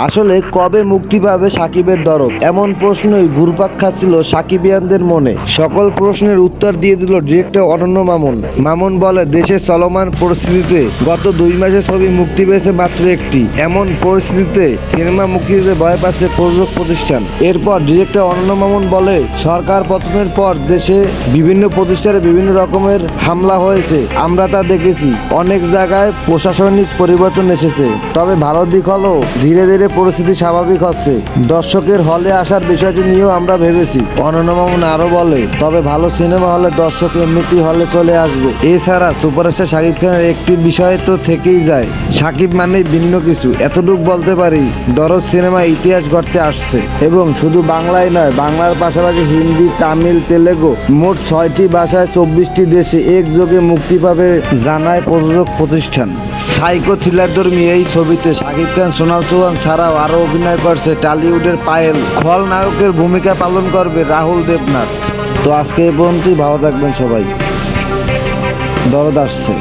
আসলে কবে মুক্তি পাবে সাকিবের দরদ, এমন প্রশ্নই ঘুরপাক খাচ্ছিল সাকিবিয়ানদের মনে। সকল প্রশ্নের উত্তর দিয়ে দিল ডিরেক্টর অনন্য মামুন। মামুন বলে, দেশের চলমান পরিস্থিতিতে গত 2 মাসে ছবি মুক্তি পেয়েছে মাত্র একটি। এমন পরিস্থিতিতে সিনেমা মুক্তি দিতে ভয় পাচ্ছে প্রযোজক প্রতিষ্ঠান। এরপর ডিরেক্টর অনন্য মামুন বলে, সরকার পতনের পর দেশে বিভিন্ন প্রতিষ্ঠানে বিভিন্ন রকমের হামলা হয়েছে, আমরা তা দেখেছি। অনেক জায়গায় প্রশাসনিক পরিবর্তন এসেছে, তবে ভালো দিক হলো ধীরে ধীরে পরিস্থিতি স্বাভাবিক হচ্ছে। দর্শকের হলে আসার বিষয়টি নিয়েও আমরা ভেবেছি। অনন্য মামুন আরো বলে, তবে ভালো সিনেমা হলে দর্শক এমনিতেই হলে চলে আসবে। এছাড়া সুপারস্টার শাকিব খানের একটি বিষয় তো থেকেই যায়, শাকিব মানেই ভিন্ন কিছু। এতটুকু বলতে পারি, দরদ সিনেমা ইতিহাস গড়তে আসছে, এবং শুধু বাংলায় নয়, বাংলার পাশাপাশি হিন্দি, তামিল, তেলেগু মোট 6টি ভাষায় 24টি দেশে একযোগে মুক্তি পাবে জানায় প্রযোজক প্রতিষ্ঠান। সাইকো থ্রিলারধর্মী এই ছবিতে শাকিব খান, সোনাল চৌহান ছাড়াও আরও অভিনয় করছে টলিউডের পায়েল। খলনায়কের ভূমিকা পালন করবে রাহুল দেবনাথ। তো আজকে এই পর্যন্তই, ভালো থাকবেন সবাই। দরদ আসছে।